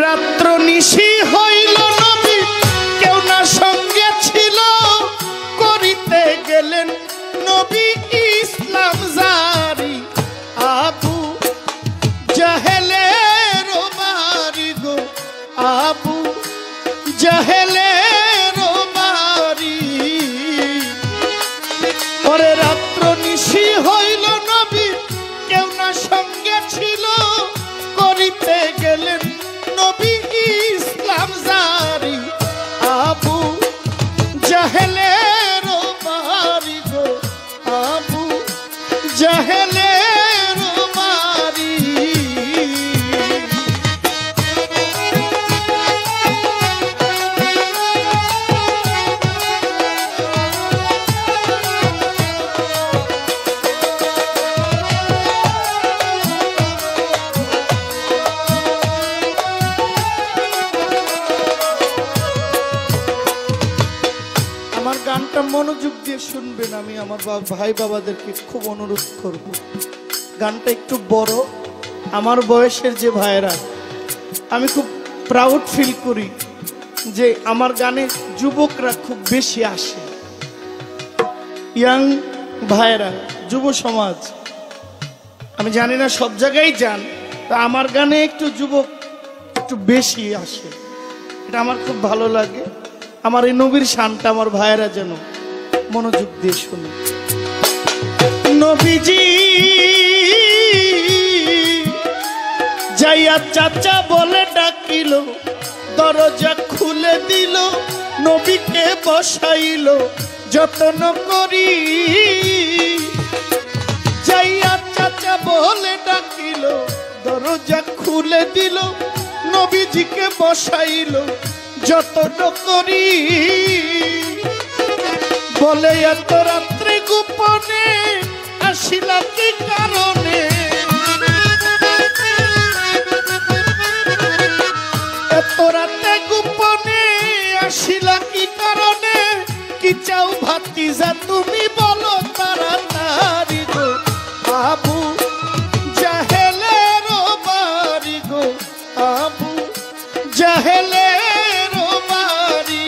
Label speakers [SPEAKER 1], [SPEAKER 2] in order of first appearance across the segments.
[SPEAKER 1] রাত্র নিশি হইল নবী কেউ না সঙ্গে ছিল, করিতে গেলেন নবী ইসলাম জারি। আবু জাহেলের বাড়ি গো, আবু জাহেলের বাড়ি। ওরে রাত্র নিশি হইল নবী কেউ না সঙ্গে ছিল, করিতে গেলেন নবী ইসলাম জারি। আবু জাহেলের বাড়ি গো, আবু জাহেলের বাড়ি। আমার গানটা মনোযোগ দিয়ে শুনবেন, আমি আমার ভাই বাবাদেরকে খুব অনুরোধ করব। গানটা একটু বড়, আমার বয়সের যে ভাইরা, আমি খুব প্রাউড ফিল করি যে আমার গানে যুবকরা খুব বেশি আসে। ইয়াং ভাইরা, যুব সমাজ, আমি জানি না সব জায়গায় যান, তা আমার গানে একটু যুবক একটু বেশি আসে, এটা আমার খুব ভালো লাগে। আমার এই নবীর শানটা আমার ভাইয়েরা যেন মনোযোগ দিয়ে শুনে। নবীজি যাইয়া চাচা বলে ডাকিল, দরজা খুলে দিল, নবীকে বসাইল যত্ন করি। যাইয়া চাচা বলে ডাকিল, দরজা খুলে দিল, নবীজিকে বসাইল যত্ন করি। বলে এত রাত্রে গোপনে আসিলা কি কারণে, এত রাতে গোপনে আসিলা কি কারণে, কি চাও ভাতিজা তুমি বলো তাড়াতাড়ি গো। আবু জাহেলের বাড়ি গো, আবু জাহেলের বাড়ি।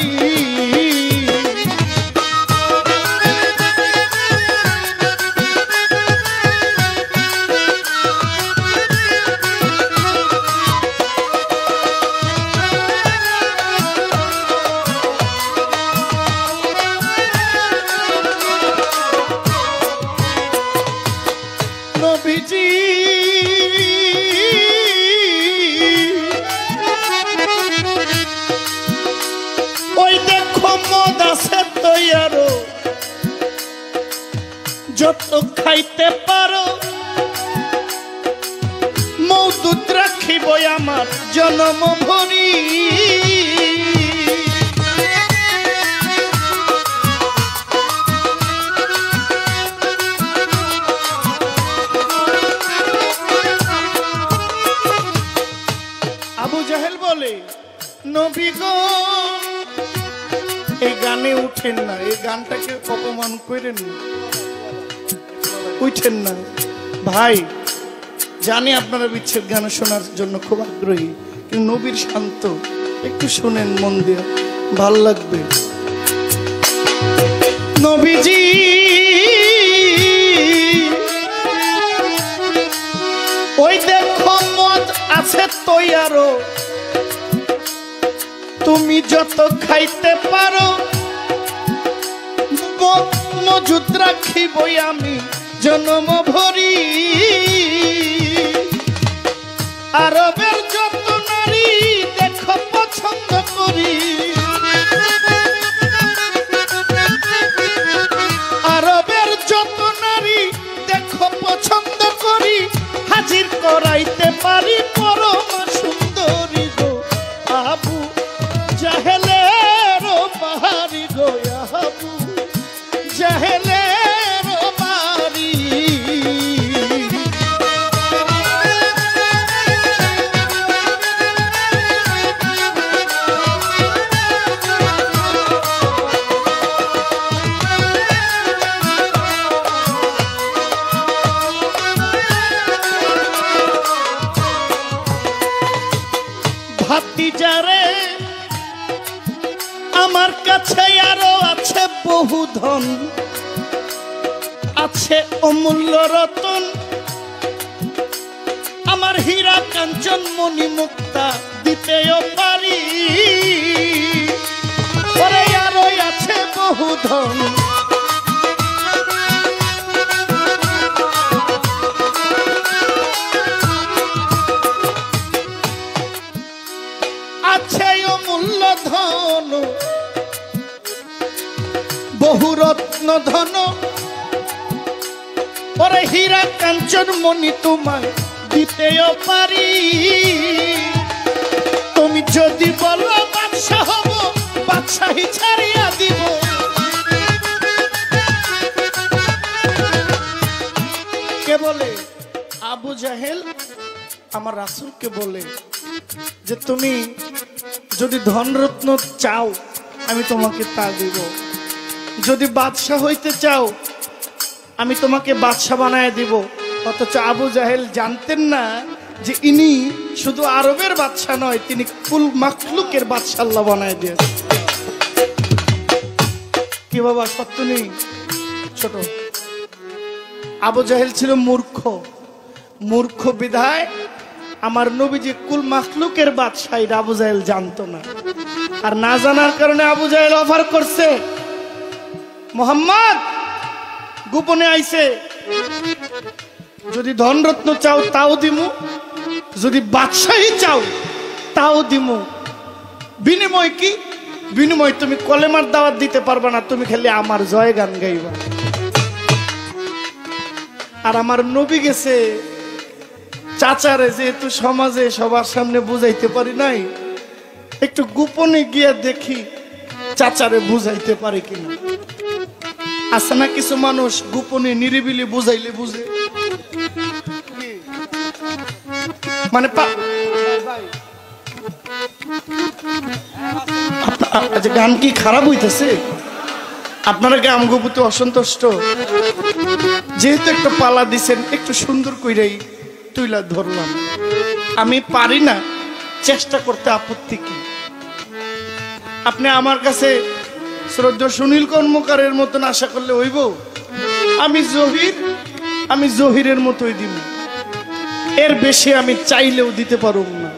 [SPEAKER 1] নবীজি ওই দেখো মদ আছে তৈয়ারো, যত খাইতে পারো, মওদুদ রাখিব আমার জনম ভরি। আবু জাহেল বলে, নবী গো এই গানে উঠেন না, এই গানটাকে অপমান করেন না, উঠেন না। ভাই জানি আপনারা বিচ্ছেদ গান শোনার জন্য খুব আগ্রহী, কিন্তু নবীর শান্ত একটু শুনেন মন দিয়ে, ভাল লাগবে। নবীজি ওই দেখো মদ আছে তৈয়ারো, তুমি যত খাইতে পারো, মজুদ রাখিবই আমি জনম ভরি। আরবের যত নারী দেখো পছন্দ করি, আরবের যত নারী দেখো পছন্দ করি, হাজির করাইতে পারি পরম সুন্দরী গো। আবু জাহেলের বাড়ি গো, আবু জাহেলের বাড়ি। ভাতিজারে আমার কাছে আরো আছে বহু ধন, আছে অমূল্য রতন, আমার হীরা কাঞ্চন মণি মুক্তা দিতেও পারি, পরে আরো আছে বহু ধন। আছে অমূল্য ধন, বহু রত্ন ধন, পরে হীরা কাঞ্চন মণি তোমায় দিতেও পারি। তুমি যদি বলো বাদশা হব, বাদশাহী ছাড়িয়া দিব। কে বলে? আবু জাহেল আমার রাসূলকে বলে যে তুমি যদি ধনরত্ন চাও আমি তোমাকে তা দিব, যদি বাদশা হইতে চাও আমি তোমাকে বাদশা বানায় দিব। অথচ আবু জাহেল জানতেন না যে ইনি শুধু আরবের বাদশা নয়, তিনি কুল মাখলুকের বাদশা আল্লাহ বানায় দিয়েছে। কি বাবা সত্য নেই? ছোট আবু জাহেল ছিল মূর্খ, মূর্খ বিধায় আমার নবীজি কুল মাখলুকের বাদশা এটা আবু জাহেল জানতো না। আর না জানার কারণে আবু জাহেল অফার করছে, মোহাম্মদ গোপনে আইছে, যদি ধনরত্ন চাও তাও দিমু, যদি বাদশাহী চাও তাও দিমু। বিনিময় কি? বিনিময় তুমি কলেমার দাওয়াত দিতে পারবা না, তুমি খালি আমার জয় গান গাইবা। আর আমার নবী গেছে চাচারে, যেহেতু সমাজে সবার সামনে বুঝাইতে পারি নাই, একটু গোপনে গিয়া দেখি চাচারে বুঝাইতে পারে কিনা। আছে না কিছু মানুষ গোপনে নিরিবিলি বুঝাইলে বুঝে, মানে গান কি খারাপ হইতেছে? আপনারা গান গোপতে অসন্তুষ্ট, যেহেতু একটা পালা দিছেন একটু সুন্দর কইরাই তুইলা ধরলাম। আমি পারি না, চেষ্টা করতে আপত্তি কি? আপনি আমার কাছে শ্রদ্ধেয় সুনীল কর্মকারের মতন আশা করলে হইব? আমি জহিরের মতোই দিব, এর বেশি আমি চাইলেও দিতে পারব না।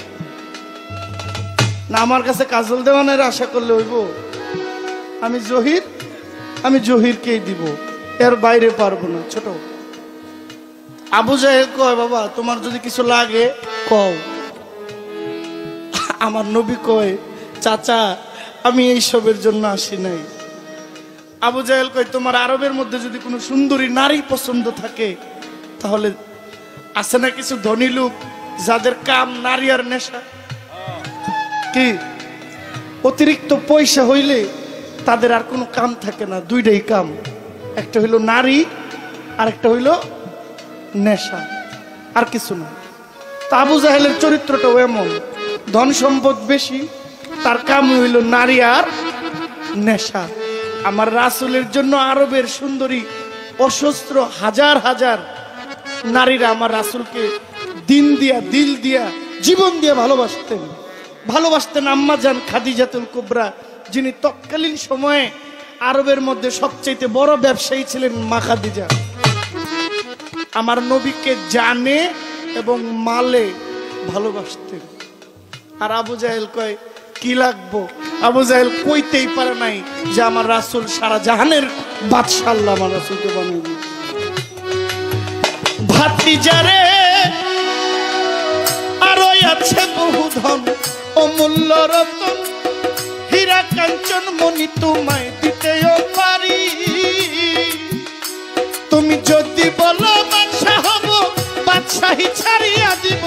[SPEAKER 1] না আমার কাছে কাজল দেওয়ানের আশা করলে হইব? আমি জহিরকেই দিব, এর বাইরে পারবো না। ছোট আবু জাহেল কয়, বাবা তোমার যদি কিছু লাগে কও। আমার নবী কয়, চাচা আমি এইসবের জন্য আসি নাই। আবু জাহেল কয়, তোমার আরবের মধ্যে যদি কোনো সুন্দরী নারী পছন্দ থাকে তাহলে আছে না কিছু ধনী লোক যাদের কাম নারী আর নেশা, কি অতিরিক্ত পয়সা হইলে তাদের আর কোনো কাম থাকে না, দুইটাই কাম, একটা হইল নারী আর একটা হইল নেশা, আর কিছু না। তা আবু জাহেলের চরিত্রটাও এমন, ধন সম্পদ বেশি, তার কাম হইল নারী আর নেশা। আমার রাসূলের জন্য আরবের সুন্দরী অসহস্র হাজার হাজার নারীরা আমার রাসূলকে দিন দিয়া দিল দিয়া জীবন দিয়া ভালোবাসতেন। আম্মা জান খাদিজাতুল কুবরা, যিনি তৎকালীন সময়ে আরবের মধ্যে সবচেয়ে বড় ব্যবসায়ী ছিলেন, মা খাদিজা আমার নবীকে জানে এবং মালে ভালোবাসতেন। আর আবু জাহেল কয়, কি লাগবো? আবু জাহেল কইতেই পারে নাই যে আমার রাসূল সারা জাহানের বাদশা আল্লাহ আমার রাসূলকে বানিয়ে দিয়েছে। ভাতিজারে আরো আছে বহু ধন, অমূল্য রতন, হীরা কাঞ্চন মণি তোমায় দিতেও পারি। তুমি যদি বলো বাদশা হব, বাদশাহী ছাড়িয়া দিব।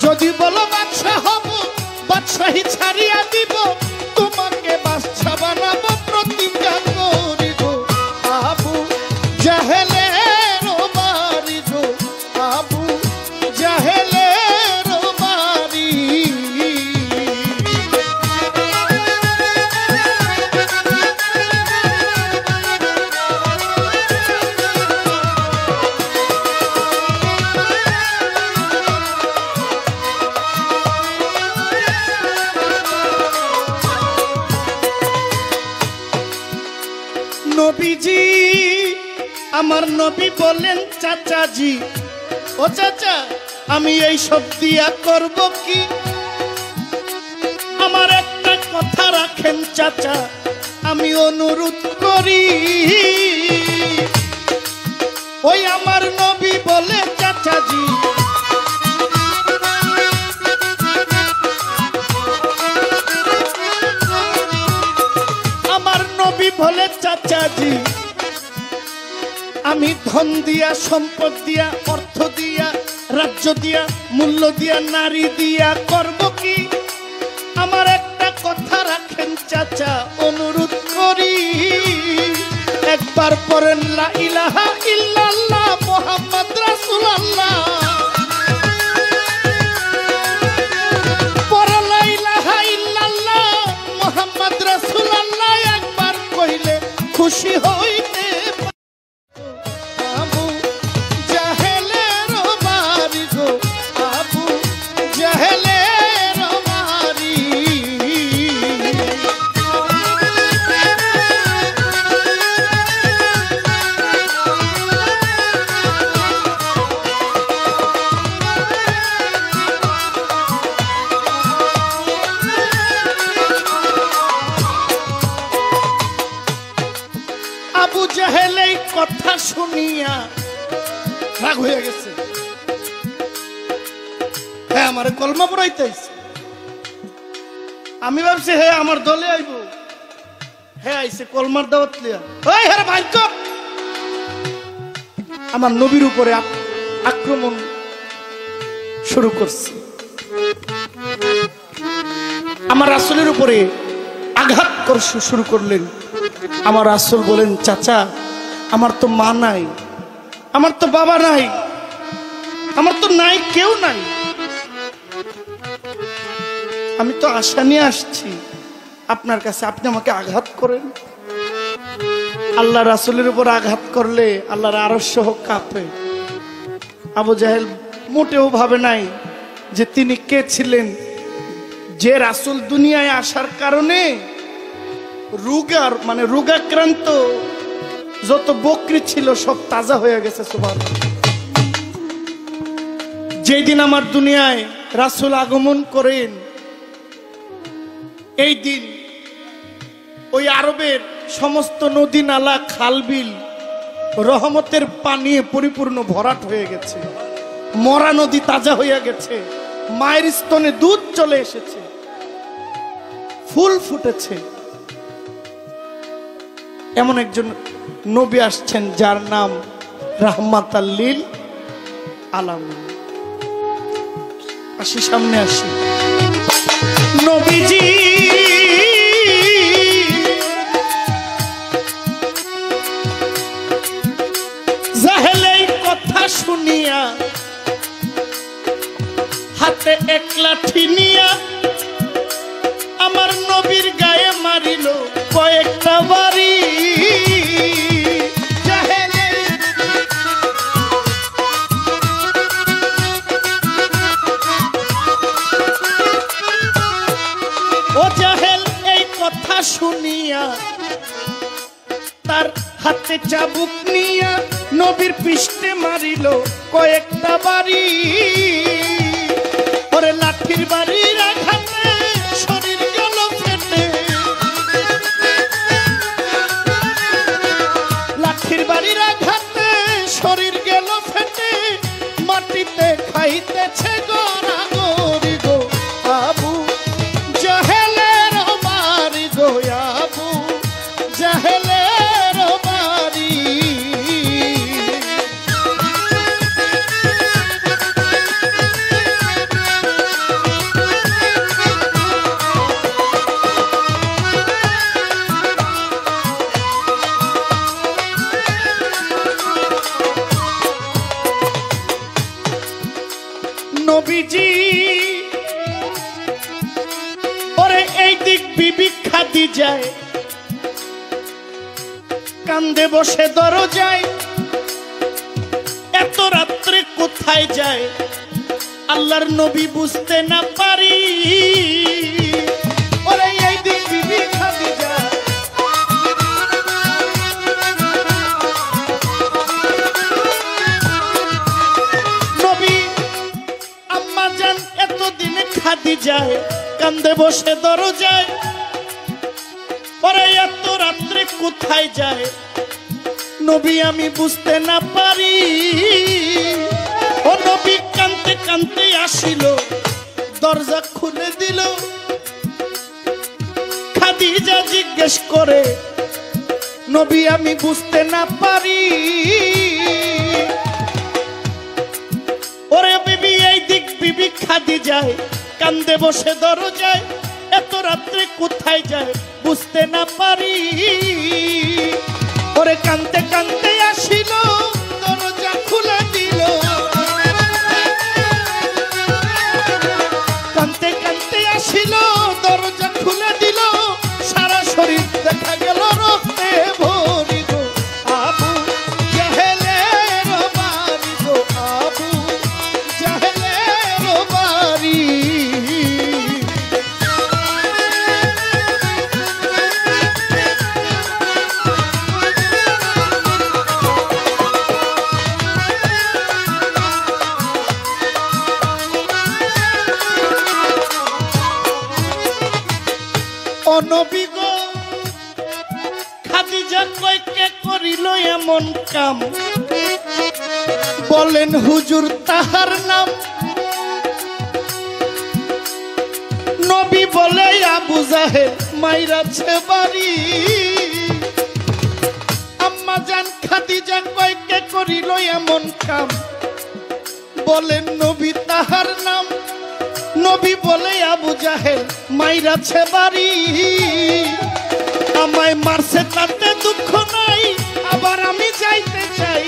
[SPEAKER 1] যদি বলো বাদশা হব, বাদশাহী ছাড়িয়া দিব। তোমাকে বাদশা বানাবো, প্রতিজ্ঞা করিব। আবু জাহেলের বাড়ি গো, আবু জাহেলের বাড়ি। আমার নবী বলেন চাচাজি, ও চাচা আমি এই সব দিয়া করব কি? আমার একটা কথা রাখেন চাচা, আমি অনুরোধ করি। ওই আমার নবী বলে চাচাজি, আমার নবী বলে চাচাজি, আমি ধন দিয়া, সম্পদ দিয়া, অর্থ দিয়া, রাজ্য দিয়া, মূল্য দিয়া, নারী দিয়া করব কি? আমার একটা কথা রাখেন চাচা, অনুরোধ করি। একবার পড়েন লা ইলাহা ইল্লাল্লাহ মুহাম্মদ রাসূলুল্লাহ, পড়েন লা ইলাহা ইল্লাল্লাহ মুহাম্মদ রাসূলুল্লাহ, একবার কইলে খুশি হইতে আবু জাহেলের বাড়ি গো, আবু জাহেলের বাড়ি। আবু জাহেল এই কথা শুনিয়া রাগ হয়ে গেছে। হ্যাঁ আমার কলমা পড়াইতেছে, আমি ভাবছি হ্যাঁ আমার দলে আইব, হ্যাঁ আইছে কলমার দাওয়াত লিয়া। ওই হ্যাঁ ভাই চুপ, আমার নবীর উপরে আক্রমণ শুরু করছে, আমার রাসূলের উপরে আঘাত শুরু করলেন। আমার রাসূল বলেন চাচা আমার তো মা নাই, আমার তো বাবা নাই, আমার তো নাই কেউ নাই, আমি তো আশা নিয়ে আসছি আপনার কাছে, আপনি আমাকে আঘাত করেন। আল্লাহ রাসূলের উপর আঘাত করলে আল্লাহর আরশ সহ কাঁপে। আবু জাহেল মোটেও ভাবে নাই যে তিনি কে ছিলেন, যে রাসূল দুনিয়ায় আসার কারণে রোগাক্রান্ত যত বকরি ছিল সব তাজা হয়ে গেছে। সুবহানাল্লাহ। যেই দিন আমার দুনিয়ায় রাসূল আগমন করেন, এই দিন ওই আরবের সমস্ত নদী নালা খালবিল রহমতের পানি পরিপূর্ণ ভরাট হয়ে গেছে, মরা নদী তাজা হয়ে গেছে, মায়ের স্তনে দুধ চলে এসেছে, ফুল ফুটেছে। এমন একজন নবী আসছেন যার নাম রাহমাতাল লিল আলামিন। আসি সামনে আসি, নবীজি জাহেল এই কথা শুনিয়া হাতে এক লাঠি নিয়া আমার নবীর গায়ে মারিল কয়েকটা বাড়ি। ও জাহেল এই কথা শুনিয়া তার হাতে চাবুক নিয়া নবীর পৃষ্ঠে মারিল কয়েকটা বাড়ি। ওরে লাঠির বাড়ির আঘাতে শরীর গেল ফেটে, লাঠির বাড়ির আঘাতে শরীর গেল ফেটে, মাটিতে খাইতেছে গড়াগড়ি গো আবু জাহেলের বাড়ি গো, আবু জাহেলের বাড়ি। নবীজি ওরে এই দিক বিবি খাদিজায় কান্দে বসে দরজায়, এত রাত্রে কোথায় যায় আল্লাহর নবী বুঝতে না পারি। ওরে এই দিক বিবি খাদিজা খাদিজায় কান্দে বসে দরজায়, ওরে এত রাত্রে কোথায় যায় নবী আমি বুঝতে না পারি। ও নবী কানতে কানতে আসিল, দরজা খুলে দিল। খাদিজা জিজ্ঞেস করে নবী আমি বুঝতে না পারি। ওরে বিবি এই দিক, বিবি খাদিজায় কান্দে বসে দরজায়, এত রাত্রে কোথায় যায় বুঝতে না পারি। ওরে কানতে কানতে আসিল, দরজা খুলে দিল। কানতে কানতে আসিল, দরজা খুলে দিল। সারা শরীর দেখা গেল রক্তে ভরি গো, আবু জাহেলের বাড়ি গো, আবু জাহেলের বাড়ি। নবী গো খাদিজা কই কে করিল এমন কাম, বলেন হুজুর তাহার নাম। নবী বলে আবু জাহেল মাইরাছে বাড়ি। আম্মা জান খাদিজা কই কে করিল এমন কাম, বলেন নবী তাহার নাম। নবী বলে আবু জাহেল মাইরাছে বাড়ি। আমায় মারছে তাতে দুঃখ নাই, আবার আমি যাইতে চাই।